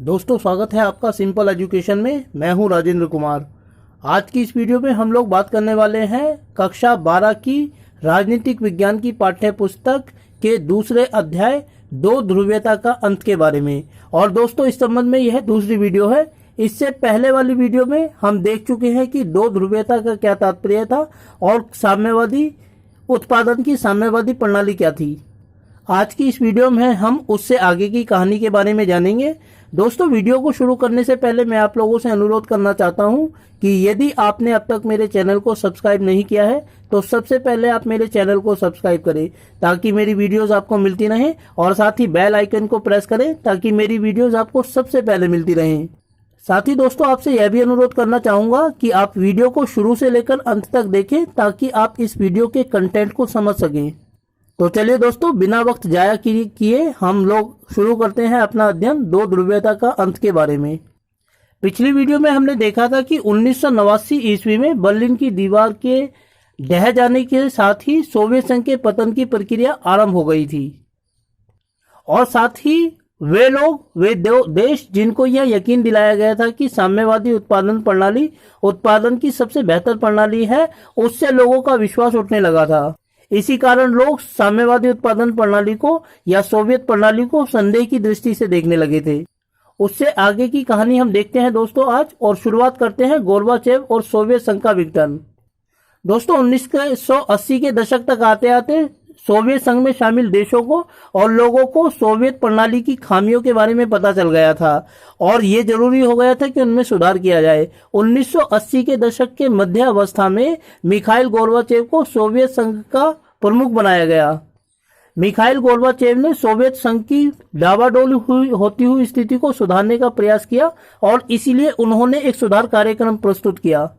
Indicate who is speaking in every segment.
Speaker 1: दोस्तों, स्वागत है आपका सिंपल एजुकेशन में। मैं हूं राजेंद्र कुमार। आज की इस वीडियो में हम लोग बात करने वाले हैं कक्षा 12 की राजनीतिक विज्ञान की पाठ्य पुस्तक के दूसरे अध्याय दो ध्रुवीयता का अंत के बारे में। और दोस्तों, इस संबंध में यह दूसरी वीडियो है। इससे पहले वाली वीडियो में हम देख चुके हैं कि दो ध्रुवीयता का क्या तात्पर्य था और साम्यवादी उत्पादन की साम्यवादी प्रणाली क्या थी। आज की इस वीडियो में हम उससे आगे की कहानी के बारे में जानेंगे। दोस्तों, वीडियो को शुरू करने से पहले मैं आप लोगों से अनुरोध करना चाहता हूं कि यदि आपने अब तक मेरे चैनल को सब्सक्राइब नहीं किया है तो सबसे पहले आप मेरे चैनल को सब्सक्राइब करें ताकि मेरी वीडियोस आपको मिलती रहें, और साथ ही बेल आइकन को प्रेस करें ताकि मेरी वीडियोस आपको सबसे पहले मिलती रहें। साथ ही दोस्तों, आपसे यह भी अनुरोध करना चाहूंगा कि आप वीडियो को शुरू से लेकर अंत तक देखें ताकि आप इस वीडियो के कंटेंट को समझ सकें। तो चलिए दोस्तों, बिना वक्त जाया किए हम लोग शुरू करते हैं अपना अध्ययन दो ध्रुवीयता का अंत के बारे में। पिछली वीडियो में हमने देखा था कि 1989 ईस्वी में बर्लिन की दीवार के ढह जाने के साथ ही सोवियत संघ के पतन की प्रक्रिया आरंभ हो गई थी, और साथ ही वे देश जिनको यह यकीन दिलाया गया था कि साम्यवादी उत्पादन प्रणाली उत्पादन की सबसे बेहतर प्रणाली है, उससे लोगों का विश्वास उठने लगा था। इसी कारण लोग साम्यवादी उत्पादन प्रणाली को या सोवियत प्रणाली को संदेह की दृष्टि से देखने लगे थे। उससे आगे की कहानी हम देखते हैं दोस्तों आज, और शुरुआत करते हैं गोर्बाचेव और सोवियत संघ का विघटन। दोस्तों, 1980 के दशक तक आते आते सोवियत संघ में शामिल देशों को और लोगों को सोवियत प्रणाली की खामियों के बारे में पता चल गया था, और ये जरूरी हो गया था कि उनमें सुधार किया जाए। 1980 के दशक के मध्य अवस्था में मिखाइल गोर्बाचेव को सोवियत संघ का प्रमुख बनाया गया। मिखाइल गोर्बाचेव ने सोवियत संघ की डावाडोल होती हुई स्थिति को सुधारने का प्रयास किया, और इसीलिए उन्होंने एक सुधार कार्यक्रम प्रस्तुत किया।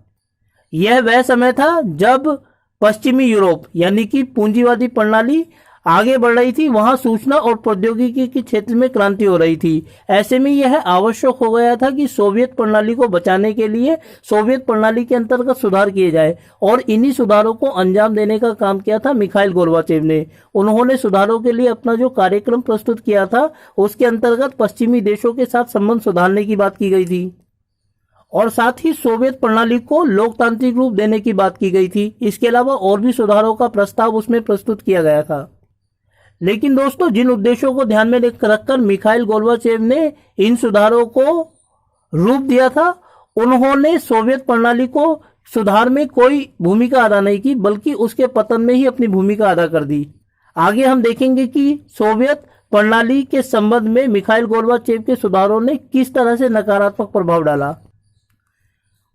Speaker 1: यह वह समय था जब पश्चिमी यूरोप यानी कि पूंजीवादी प्रणाली आगे बढ़ रही थी, वहां सूचना और प्रौद्योगिकी के क्षेत्र में क्रांति हो रही थी। ऐसे में यह आवश्यक हो गया था कि सोवियत प्रणाली को बचाने के लिए सोवियत प्रणाली के अंतर्गत सुधार किए जाए, और इन्हीं सुधारों को अंजाम देने का काम किया था मिखाइल गोर्बाचेव ने। उन्होंने सुधारों के लिए अपना जो कार्यक्रम प्रस्तुत किया था उसके अंतर्गत पश्चिमी देशों के साथ संबंध सुधारने की बात की गई थी, और साथ ही सोवियत प्रणाली को लोकतांत्रिक रूप देने की बात की गई थी। इसके अलावा और भी सुधारों का प्रस्ताव उसमें प्रस्तुत किया गया था। लेकिन दोस्तों, जिन उद्देश्यों को ध्यान में रखकर मिखाइल गोर्बाचेव ने इन सुधारों को रूप दिया था, उन्होंने सोवियत प्रणाली को सुधार में कोई भूमिका अदा नहीं की, बल्कि उसके पतन में ही अपनी भूमिका अदा कर दी। आगे हम देखेंगे कि सोवियत प्रणाली के संबंध में मिखाइल गोर्बाचेव के सुधारों ने किस तरह से नकारात्मक प्रभाव डाला।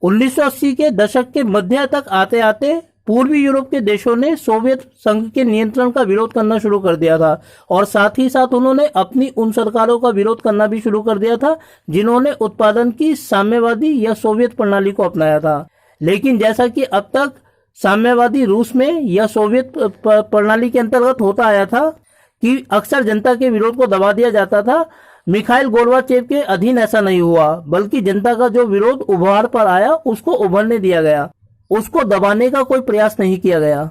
Speaker 1: 1980 के दशक के मध्य तक आते आते पूर्वी यूरोप के देशों ने सोवियत संघ के नियंत्रण का विरोध करना शुरू कर दिया था, और साथ ही साथ उन्होंने अपनी उन सरकारों का विरोध करना भी शुरू कर दिया था जिन्होंने उत्पादन की साम्यवादी या सोवियत प्रणाली को अपनाया था। लेकिन जैसा कि अब तक साम्यवादी रूस में या सोवियत प्रणाली के अंतर्गत होता आया था कि अक्सर जनता के विरोध को दबा दिया जाता था, मिखाइल गोर्बाचेव के अधीन ऐसा नहीं हुआ, बल्कि जनता का जो विरोध उभार पर आया उसको उभरने दिया गया, उसको दबाने का कोई प्रयास नहीं किया गया।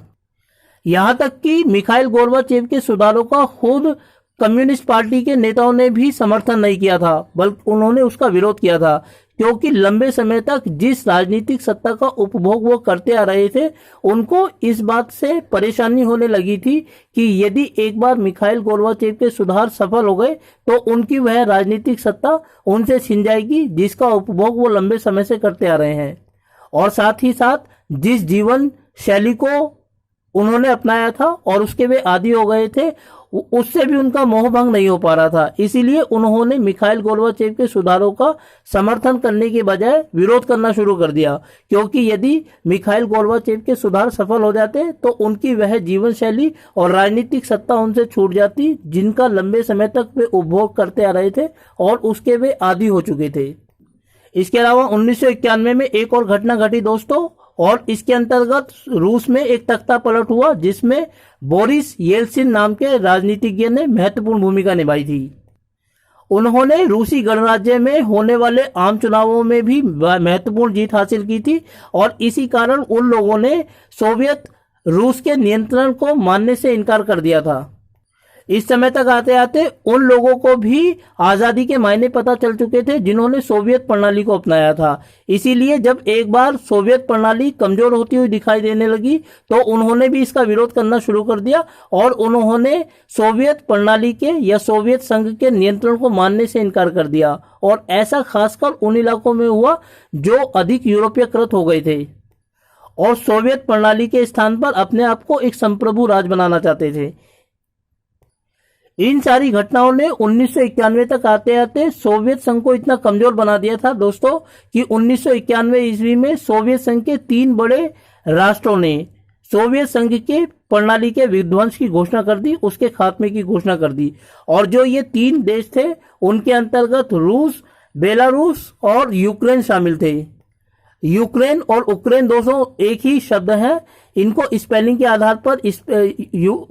Speaker 1: यहां तक कि मिखाइल गोर्बाचेव के सुधारों का खुद कम्युनिस्ट पार्टी के नेताओं ने भी समर्थन नहीं किया था, बल्कि उन्होंने उसका विरोध किया था, क्योंकि लंबे समय तक जिस राजनीतिक सत्ता का उपभोग वो करते आ रहे थे, उनको इस बात से परेशानी होने लगी थी कि यदि एक बार मिखाइल गोर्बाचेव के सुधार सफल हो गए तो उनकी वह राजनीतिक सत्ता उनसे छिन जाएगी जिसका उपभोग वो लंबे समय से करते आ रहे हैं। और साथ ही साथ जिस जीवन शैली को उन्होंने अपनाया था और उसके वे आदी हो गए थे, उससे भी उनका मोह भंग नहीं हो पा रहा था। इसीलिए उन्होंने मिखाइल गोर्बाचेव के सुधारों का समर्थन करने के बजाय विरोध करना शुरू कर दिया, क्योंकि यदि मिखाइल गोर्बाचेव के सुधार सफल हो जाते तो उनकी वह जीवन शैली और राजनीतिक सत्ता उनसे छूट जाती जिनका लंबे समय तक वे उपभोग करते आ रहे थे और उसके वे आदी हो चुके थे। इसके अलावा 1991 में एक और घटना घटी दोस्तों, और इसके अंतर्गत रूस में एक तख्ता पलट हुआ जिसमें बोरिस येल्सिन नाम के राजनीतिज्ञ ने महत्वपूर्ण भूमिका निभाई थी। उन्होंने रूसी गणराज्य में होने वाले आम चुनावों में भी महत्वपूर्ण जीत हासिल की थी, और इसी कारण उन लोगों ने सोवियत रूस के नियंत्रण को मानने से इनकार कर दिया था। इस समय तक आते आते उन लोगों को भी आजादी के मायने पता चल चुके थे जिन्होंने सोवियत प्रणाली को अपनाया था। इसीलिए जब एक बार सोवियत प्रणाली कमजोर होती हुई दिखाई देने लगी तो उन्होंने भी इसका विरोध करना शुरू कर दिया और उन्होंने सोवियत प्रणाली के या सोवियत संघ के नियंत्रण को मानने से इनकार कर दिया। और ऐसा खासकर उन इलाकों में हुआ जो अधिक यूरोपीयकृत हो गए थे और सोवियत प्रणाली के स्थान पर अपने आप को एक संप्रभु राज बनाना चाहते थे। इन सारी घटनाओं ने 1991 तक आते आते सोवियत संघ को इतना कमजोर बना दिया था दोस्तों कि 1991 ईस्वी में सोवियत संघ के 3 बड़े राष्ट्रों ने सोवियत संघ के प्रणाली के विध्वंस की घोषणा कर दी, उसके खात्मे की घोषणा कर दी। और जो ये 3 देश थे उनके अंतर्गत रूस, बेलारूस और यूक्रेन शामिल थे। यूक्रेन और उक्रेन दोस्तों एक ही शब्द है, इनको स्पेलिंग के आधार पर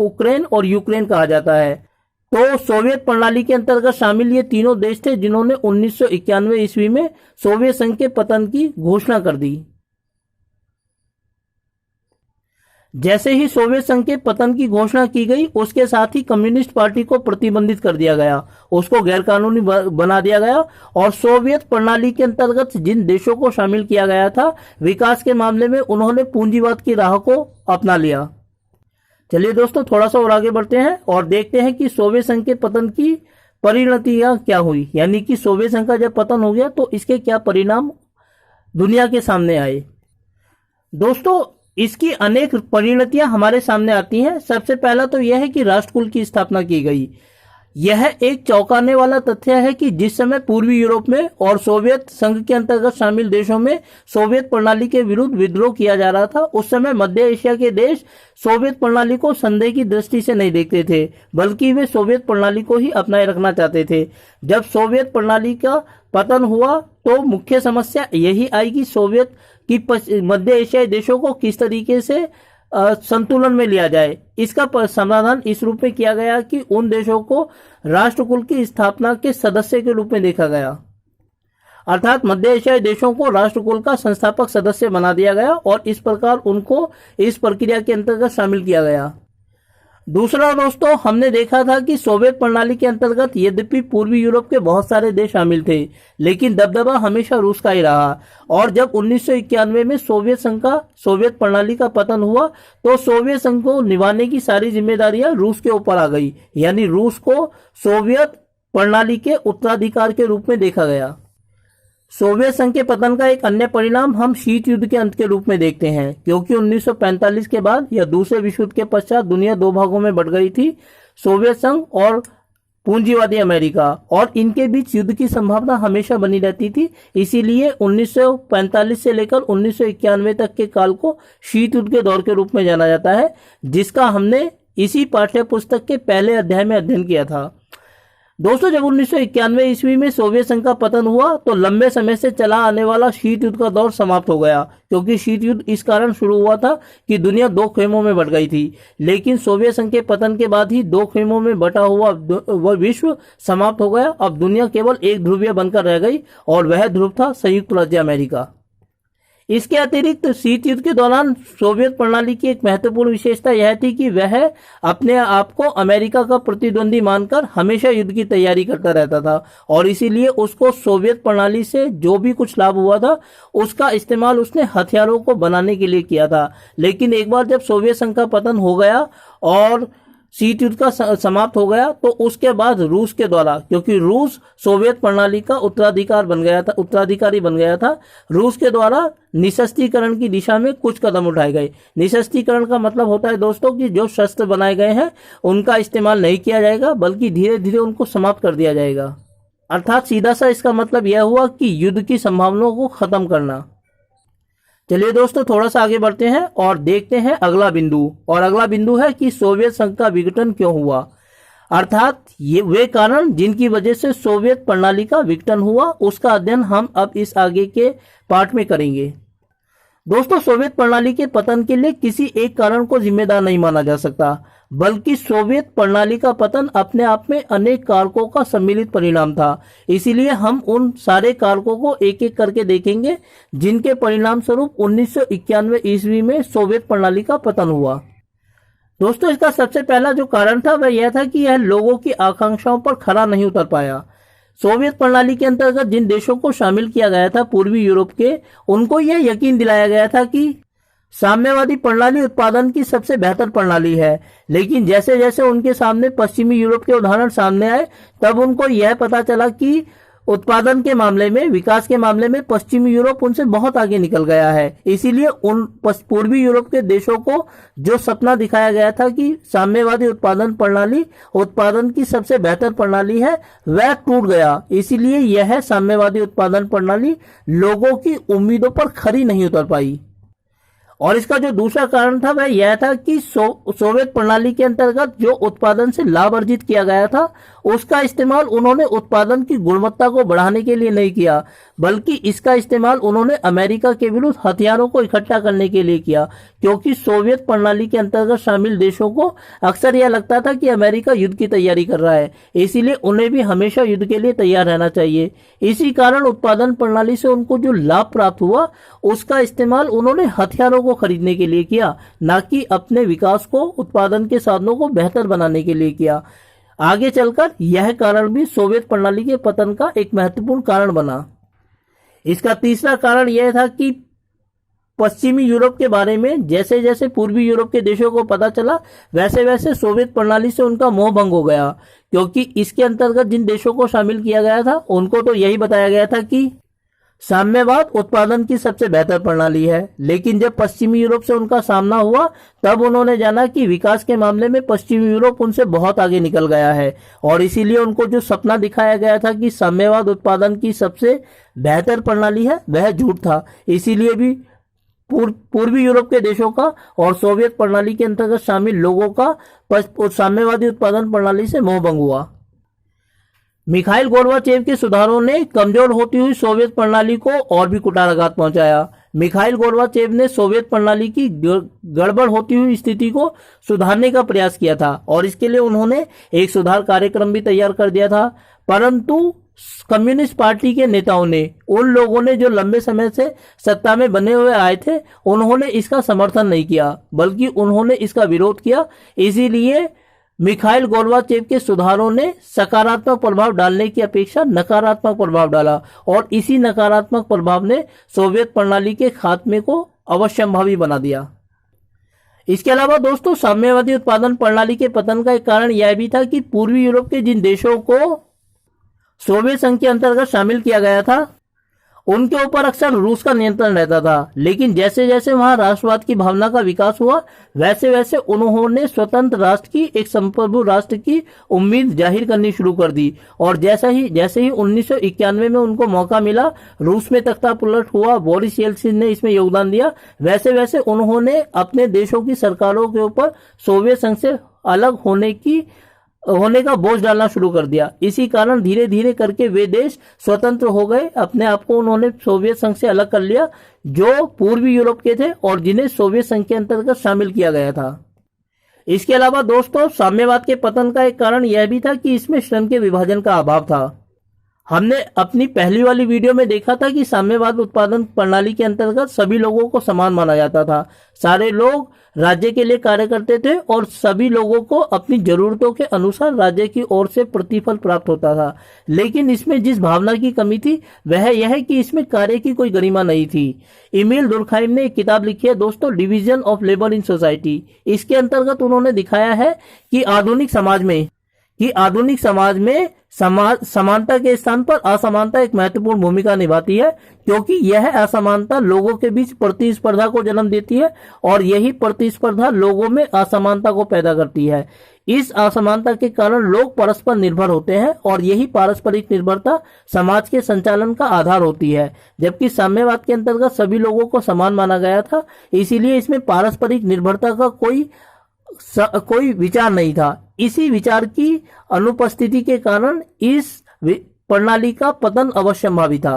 Speaker 1: उक्रेन और यूक्रेन कहा जाता है। तो सोवियत प्रणाली के अंतर्गत शामिल ये तीनों देश थे जिन्होंने 1991 ईस्वी में सोवियत संघ के पतन की घोषणा कर दी। जैसे ही सोवियत संघ के पतन की घोषणा की गई उसके साथ ही कम्युनिस्ट पार्टी को प्रतिबंधित कर दिया गया, उसको गैरकानूनी बना दिया गया और सोवियत प्रणाली के अंतर्गत जिन देशों को शामिल किया गया था विकास के मामले में उन्होंने पूंजीवाद की राह को अपना लिया। चलिए दोस्तों थोड़ा सा और आगे बढ़ते हैं और देखते हैं कि सोवियत संघ के पतन की परिणतियां क्या हुई, यानी कि सोवियत संघ का जब पतन हो गया तो इसके क्या परिणाम दुनिया के सामने आए। दोस्तों इसकी अनेक परिणतियां हमारे सामने आती हैं। सबसे पहला तो यह है कि राष्ट्रकुल की स्थापना की गई। यह एक चौंकाने वाला तथ्य है कि जिस समय पूर्वी यूरोप में और सोवियत संघ के अंतर्गत शामिल देशों में सोवियत प्रणाली के विरुद्ध विद्रोह किया जा रहा था, उस समय मध्य एशिया के देश सोवियत प्रणाली को संदेह की दृष्टि से नहीं देखते थे, बल्कि वे सोवियत प्रणाली को ही अपनाए रखना चाहते थे। जब सोवियत प्रणाली का पतन हुआ तो मुख्य समस्या यही आई कि सोवियत की मध्य एशियाई देशों को किस तरीके से संतुलन में लिया जाए। इसका समाधान इस रूप में किया गया कि उन देशों को राष्ट्रकुल की स्थापना के सदस्य के रूप में देखा गया, अर्थात मध्य एशियाई देशों को राष्ट्रकुल का संस्थापक सदस्य बना दिया गया और इस प्रकार उनको इस प्रक्रिया के अंतर्गत शामिल किया गया। दूसरा दोस्तों हमने देखा था कि सोवियत प्रणाली के अंतर्गत यद्यपि पूर्वी यूरोप के बहुत सारे देश शामिल थे लेकिन दबदबा हमेशा रूस का ही रहा। और जब 1991 में सोवियत प्रणाली का पतन हुआ तो सोवियत संघ को निभाने की सारी जिम्मेदारियां रूस के ऊपर आ गई, यानी रूस को सोवियत प्रणाली के उत्तराधिकार के रूप में देखा गया। सोवियत संघ के पतन का एक अन्य परिणाम हम शीत युद्ध के अंत के रूप में देखते हैं, क्योंकि 1945 के बाद या दूसरे विश्व युद्ध के पश्चात दुनिया 2 भागों में बढ़ गई थी, सोवियत संघ और पूंजीवादी अमेरिका, और इनके बीच युद्ध की संभावना हमेशा बनी रहती थी। इसीलिए 1945 से लेकर 1991 तक के काल को शीत युद्ध के दौर के रूप में जाना जाता है, जिसका हमने इसी पाठ्य पुस्तक के पहले अध्याय में अध्ययन किया था। दोस्तों जब 1991 ईस्वी में सोवियत संघ का पतन हुआ तो लंबे समय से चला आने वाला शीत युद्ध का दौर समाप्त हो गया, क्योंकि शीत युद्ध इस कारण शुरू हुआ था कि दुनिया 2 खेमों में बंट गई थी। लेकिन सोवियत संघ के पतन के बाद ही 2 खेमों में बटा हुआ वह विश्व समाप्त हो गया। अब दुनिया केवल एक ध्रुवीय बनकर रह गई और वह ध्रुव था संयुक्त राज्य अमेरिका। इसके अतिरिक्त शीत युद्ध के दौरान सोवियत प्रणाली की एक महत्वपूर्ण विशेषता यह थी कि वह अपने आप को अमेरिका का प्रतिद्वंदी मानकर हमेशा युद्ध की तैयारी करता रहता था और इसीलिए उसको सोवियत प्रणाली से जो भी कुछ लाभ हुआ था उसका इस्तेमाल उसने हथियारों को बनाने के लिए किया था। लेकिन एक बार जब सोवियत संघ का पतन हो गया और शीत युद्ध का समाप्त हो गया तो उसके बाद रूस के द्वारा, क्योंकि रूस सोवियत प्रणाली का उत्तराधिकारी बन गया था, रूस के द्वारा निशस्त्रीकरण की दिशा में कुछ कदम उठाए गए। निशस्त्रीकरण का मतलब होता है दोस्तों कि जो शस्त्र बनाए गए हैं उनका इस्तेमाल नहीं किया जाएगा, बल्कि धीरे धीरे उनको समाप्त कर दिया जाएगा। अर्थात सीधा सा इसका मतलब यह हुआ कि युद्ध की संभावनाओं को खत्म करना। चलिए दोस्तों थोड़ा सा आगे बढ़ते हैं और देखते हैं अगला बिंदु, और अगला बिंदु है कि सोवियत संघ का विघटन क्यों हुआ, अर्थात ये वे कारण जिनकी वजह से सोवियत प्रणाली का विघटन हुआ, उसका अध्ययन हम अब इस आगे के पार्ट में करेंगे। दोस्तों सोवियत प्रणाली के पतन के लिए किसी एक कारण को जिम्मेदार नहीं माना जा सकता, बल्कि सोवियत प्रणाली का पतन अपने आप में अनेक कारकों का सम्मिलित परिणाम था। इसीलिए हम उन सारे कारकों को एक एक करके देखेंगे जिनके परिणाम स्वरूप 1991 ईस्वी में सोवियत प्रणाली का पतन हुआ। दोस्तों इसका सबसे पहला जो कारण था वह यह था कि यह लोगों की आकांक्षाओं पर खरा नहीं उतर पाया। सोवियत प्रणाली के अंतर्गत जिन देशों को शामिल किया गया था पूर्वी यूरोप के, उनको यह यकीन दिलाया गया था कि साम्यवादी प्रणाली उत्पादन की सबसे बेहतर प्रणाली है। लेकिन जैसे जैसे उनके सामने पश्चिमी यूरोप के उदाहरण सामने आए, तब उनको यह पता चला कि उत्पादन के मामले में, विकास के मामले में पश्चिमी यूरोप उनसे बहुत आगे निकल गया है। इसीलिए उन पूर्वी यूरोप के देशों को जो सपना दिखाया गया था कि साम्यवादी उत्पादन प्रणाली उत्पादन की सबसे बेहतर प्रणाली है, वह टूट गया। इसीलिए यह साम्यवादी उत्पादन प्रणाली लोगों की उम्मीदों पर खरी नहीं उतर पाई। और इसका जो दूसरा कारण था वह यह था कि सोवियत प्रणाली के अंतर्गत जो उत्पादन से लाभ अर्जित किया गया था, उसका इस्तेमाल उन्होंने उत्पादन की गुणवत्ता को बढ़ाने के लिए नहीं किया, बल्कि इसका इस्तेमाल उन्होंने अमेरिका के विरुद्ध हथियारों को इकट्ठा करने के लिए किया। क्योंकि सोवियत प्रणाली के अंतर्गत शामिल देशों को अक्सर यह लगता था कि अमेरिका युद्ध की तैयारी कर रहा है, इसीलिए उन्हें भी हमेशा युद्ध के लिए तैयार रहना चाहिए। इसी कारण उत्पादन प्रणाली से उनको जो लाभ प्राप्त हुआ, उसका इस्तेमाल उन्होंने हथियारों को खरीदने के लिए किया, ना कि अपने विकास को, उत्पादन के साधनों को बेहतर बनाने के लिए किया। आगे चलकर यह कारण भी सोवियत प्रणाली के पतन का एक महत्वपूर्ण कारण बना। इसका तीसरा कारण यह था कि पश्चिमी यूरोप के बारे में जैसे जैसे पूर्वी यूरोप के देशों को पता चला, वैसे वैसे सोवियत प्रणाली से उनका मोह भंग हो गया। क्योंकि इसके अंतर्गत जिन देशों को शामिल किया गया था, उनको तो यही बताया गया था कि साम्यवाद उत्पादन की सबसे बेहतर प्रणाली है। लेकिन जब पश्चिमी यूरोप से उनका सामना हुआ, तब उन्होंने जाना कि विकास के मामले में पश्चिमी यूरोप उनसे बहुत आगे निकल गया है। और इसीलिए उनको जो सपना दिखाया गया था कि साम्यवाद उत्पादन की सबसे बेहतर प्रणाली है, वह झूठ था। इसीलिए भी पूर्वी यूरोप के देशों का और सोवियत प्रणाली के अंतर्गत शामिल लोगों का साम्यवादी उत्पादन प्रणाली से मोह भंग हुआ। मिखाइल गोर्बाचेव के सुधारों ने कमजोर होती हुई सोवियत प्रणाली को और भी कुठाराघात पहुंचाया। मिखाइल गोर्बाचेव ने सोवियत प्रणाली की गड़बड़ होती हुई स्थिति को सुधारने का प्रयास किया था और इसके लिए उन्होंने एक सुधार कार्यक्रम भी तैयार कर दिया था। परंतु कम्युनिस्ट पार्टी के नेताओं ने, उन लोगों ने जो लंबे समय से सत्ता में बने हुए आए थे, उन्होंने इसका समर्थन नहीं किया, बल्कि उन्होंने इसका विरोध किया। इसीलिए मिखाइल गोर्बाचेव के सुधारों ने सकारात्मक प्रभाव डालने की अपेक्षा नकारात्मक प्रभाव डाला और इसी नकारात्मक प्रभाव ने सोवियत प्रणाली के खात्मे को अवश्यंभावी बना दिया। इसके अलावा दोस्तों, साम्यवादी उत्पादन प्रणाली के पतन का एक कारण यह भी था कि पूर्वी यूरोप के जिन देशों को सोवियत संघ के अंतर्गत शामिल किया गया था, उनके ऊपर अक्सर रूस का नियंत्रण रहता था। लेकिन जैसे जैसे वहां राष्ट्रवाद की भावना का विकास हुआ, वैसे वैसे उन्होंने स्वतंत्र राष्ट्र की, एक संप्रभु राष्ट्र की उम्मीद जाहिर करनी शुरू कर दी। और जैसे ही 1991 में उनको मौका मिला, रूस में तख्ता पलट हुआ, बोरिस येल्सिन ने इसमें योगदान दिया, वैसे वैसे उन्होंने अपने देशों की सरकारों के ऊपर सोवियत संघ से अलग होने का बोझ डालना शुरू कर दिया। इसी कारण धीरे धीरे करके वे देश स्वतंत्र हो गए, अपने आप को उन्होंने सोवियत संघ से अलग कर लिया, जो पूर्वी यूरोप के थे और जिन्हें सोवियत संघ के अंतर्गत शामिल किया गया था। इसके अलावा दोस्तों, साम्यवाद के पतन का एक कारण यह भी था कि इसमें श्रम के विभाजन का अभाव था। हमने अपनी पहली वाली वीडियो में देखा था कि साम्यवाद उत्पादन प्रणाली के अंतर्गत सभी लोगों को समान माना जाता था। सारे लोग राज्य के लिए कार्य करते थे और सभी लोगों को अपनी जरूरतों के अनुसार राज्य की ओर से प्रतिफल प्राप्त होता था। लेकिन इसमें जिस भावना की कमी थी, वह यह है कि इसमें कार्य की कोई गरिमा नहीं थी। एमिल दुर्खाइम ने एक किताब लिखी है दोस्तों, division of labour in society. इसके अंतर्गत उन्होंने दिखाया है कि आधुनिक समाज में समानता के स्थान पर असमानता एक महत्वपूर्ण भूमिका निभाती है, क्योंकि यह असमानता लोगों के बीच प्रतिस्पर्धा को जन्म देती है और यही प्रतिस्पर्धा लोगों में असमानता को पैदा करती है। इस असमानता के कारण लोग परस्पर निर्भर होते हैं और यही पारस्परिक निर्भरता समाज के संचालन का आधार होती है। जबकि साम्यवाद के अंतर्गत सभी लोगों को समान माना गया था, इसीलिए इसमें पारस्परिक निर्भरता का कोई विचार नहीं था। इसी विचार की अनुपस्थिति के कारण इस प्रणाली का पतन अवश्यंभावी था।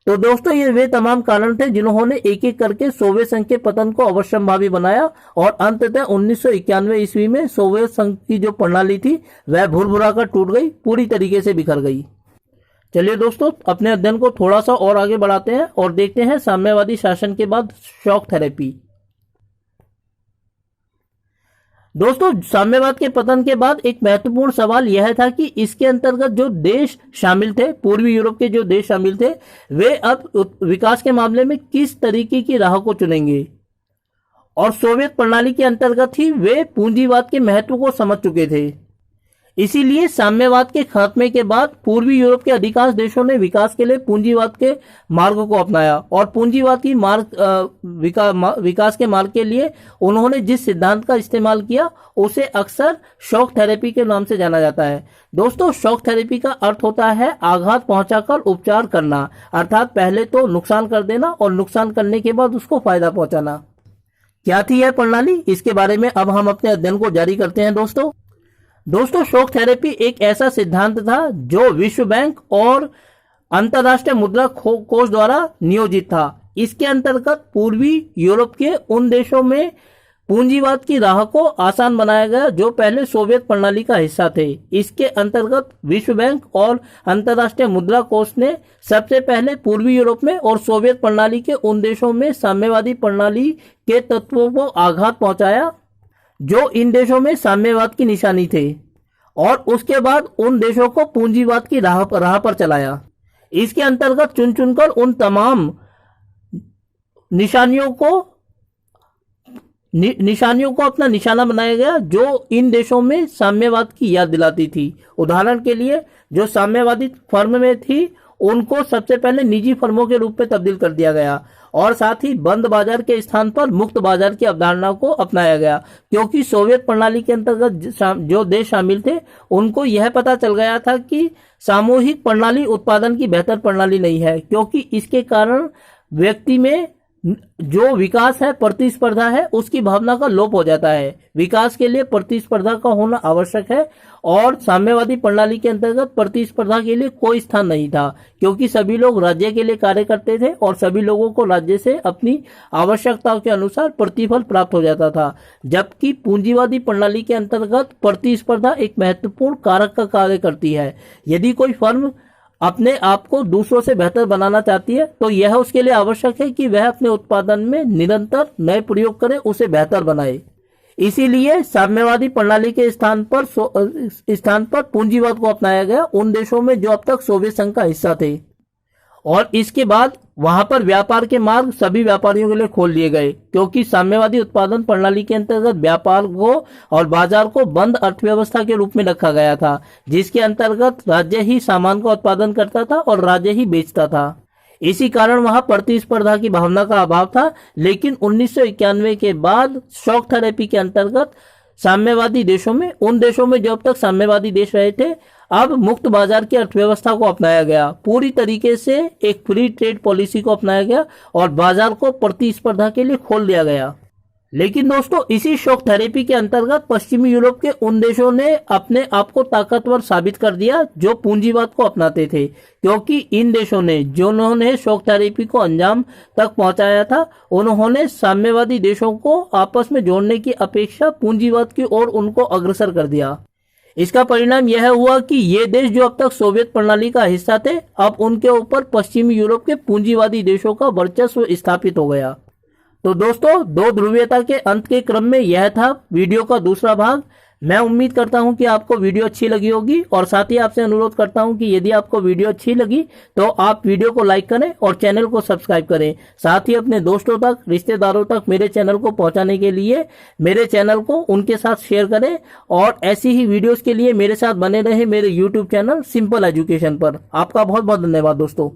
Speaker 1: तो दोस्तों, ये वे तमाम कारण थे जिन्होंने एक एक करके सोवियत संघ के पतन को अवश्यंभावी बनाया और अंततः 1991 ईस्वी में सोवियत संघ की जो प्रणाली थी, वह भुरभुरा कर टूट गई, पूरी तरीके से बिखर गई। चलिए दोस्तों, अपने अध्ययन को थोड़ा सा और आगे बढ़ाते हैं और देखते हैं साम्यवादी शासन के बाद शॉक थेरेपी। दोस्तों, साम्यवाद के पतन के बाद एक महत्वपूर्ण सवाल यह था कि इसके अंतर्गत जो देश शामिल थे, पूर्वी यूरोप के जो देश शामिल थे, वे अब विकास के मामले में किस तरीके की राह को चुनेंगे। और सोवियत प्रणाली के अंतर्गत ही वे पूंजीवाद के महत्व को समझ चुके थे। इसीलिए साम्यवाद के खात्मे के बाद पूर्वी यूरोप के अधिकांश देशों ने विकास के लिए पूंजीवाद के मार्ग को अपनाया और पूंजीवाद की विकास के मार्ग के लिए उन्होंने जिस सिद्धांत का इस्तेमाल किया उसे अक्सर शॉक थेरेपी के नाम से जाना जाता है। दोस्तों, शॉक थेरेपी का अर्थ होता है आघात पहुंचाकर उपचार करना, अर्थात पहले तो नुकसान कर देना और नुकसान करने के बाद उसको फायदा पहुंचाना। क्या थी यह प्रणाली, इसके बारे में अब हम अपने अध्ययन को जारी करते हैं। दोस्तों, शॉक थेरेपी एक ऐसा सिद्धांत था जो विश्व बैंक और अंतर्राष्ट्रीय मुद्रा कोष द्वारा नियोजित था। इसके अंतर्गत पूर्वी यूरोप के उन देशों में पूंजीवाद की राह को आसान बनाया गया जो पहले सोवियत प्रणाली का हिस्सा थे। इसके अंतर्गत विश्व बैंक और अंतर्राष्ट्रीय मुद्रा कोष ने सबसे पहले पूर्वी यूरोप में और सोवियत प्रणाली के उन देशों में साम्यवादी प्रणाली के तत्वों को आघात पहुंचाया जो इन देशों में साम्यवाद की निशानी थे, और उसके बाद उन देशों को पूंजीवाद की राह पर चलाया। इसके अंतर्गत चुन चुनकर उन तमाम निशानियों को अपना निशाना बनाया गया जो इन देशों में साम्यवाद की याद दिलाती थी। उदाहरण के लिए, जो साम्यवादी फर्म में थी उनको सबसे पहले निजी फर्मों के रूप में तब्दील कर दिया गया और साथ ही बंद बाजार के स्थान पर मुक्त बाजार की अवधारणा को अपनाया गया, क्योंकि सोवियत प्रणाली के अंतर्गत जो देश शामिल थे उनको यह पता चल गया था कि सामूहिक प्रणाली उत्पादन की बेहतर प्रणाली नहीं है, क्योंकि इसके कारण व्यक्ति में जो विकास है, प्रतिस्पर्धा है, उसकी भावना का लोप हो जाता है। विकास के लिए प्रतिस्पर्धा का होना आवश्यक है और साम्यवादी प्रणाली के अंतर्गत प्रतिस्पर्धा के लिए कोई स्थान नहीं था, क्योंकि सभी लोग राज्य के लिए कार्य करते थे और सभी लोगों को राज्य से अपनी आवश्यकताओं के अनुसार प्रतिफल प्राप्त हो जाता था। जबकि पूंजीवादी प्रणाली के अंतर्गत प्रतिस्पर्धा एक महत्वपूर्ण कारक का कार्य करती है। यदि कोई फर्म अपने आप को दूसरों से बेहतर बनाना चाहती है तो यह उसके लिए आवश्यक है कि वह अपने उत्पादन में निरंतर नए प्रयोग करे, उसे बेहतर बनाए। इसीलिए साम्यवादी प्रणाली के स्थान पर पूंजीवाद को अपनाया गया उन देशों में जो अब तक सोवियत संघ का हिस्सा थे, और इसके बाद वहां पर व्यापार के मार्ग सभी व्यापारियों के लिए खोल दिए गए, क्योंकि साम्यवादी उत्पादन प्रणाली के अंतर्गत व्यापार को और बाजार को बंद अर्थव्यवस्था के रूप में रखा गया था, जिसके अंतर्गत राज्य ही सामान का उत्पादन करता था और राज्य ही बेचता था। इसी कारण वहां प्रतिस्पर्धा की भावना का अभाव था। लेकिन 1991 के बाद शॉक थेरेपी के अंतर्गत साम्यवादी देशों में, उन देशों में जो अब तक साम्यवादी देश रहे थे, अब मुक्त बाजार की अर्थव्यवस्था को अपनाया गया। पूरी तरीके से एक फ्री ट्रेड पॉलिसी को अपनाया गया और बाजार को प्रतिस्पर्धा के लिए खोल दिया गया। लेकिन दोस्तों, इसी शॉक थेरेपी के अंतर्गत पश्चिमी यूरोप के उन देशों ने अपने आप को ताकतवर साबित कर दिया जो पूंजीवाद को अपनाते थे, क्योंकि इन देशों ने जिन्होंने शॉक थेरेपी को अंजाम तक पहुंचाया था, उन्होंने साम्यवादी देशों को आपस में जोड़ने की अपेक्षा पूंजीवाद की ओर उनको अग्रसर कर दिया। इसका परिणाम यह हुआ कि ये देश जो अब तक सोवियत प्रणाली का हिस्सा थे, अब उनके ऊपर पश्चिमी यूरोप के पूंजीवादी देशों का वर्चस्व स्थापित हो गया। तो दोस्तों, दो ध्रुवीयता के अंत के क्रम में यह था वीडियो का दूसरा भाग। मैं उम्मीद करता हूं कि आपको वीडियो अच्छी लगी होगी और साथ ही आपसे अनुरोध करता हूं कि यदि आपको वीडियो अच्छी लगी तो आप वीडियो को लाइक करें और चैनल को सब्सक्राइब करें। साथ ही अपने दोस्तों तक, रिश्तेदारों तक मेरे चैनल को पहुंचाने के लिए मेरे चैनल को उनके साथ शेयर करें और ऐसी ही वीडियोस के लिए मेरे साथ बने रहे मेरे यूट्यूब चैनल सिंपल एजुकेशन पर। आपका बहुत बहुत धन्यवाद दोस्तों।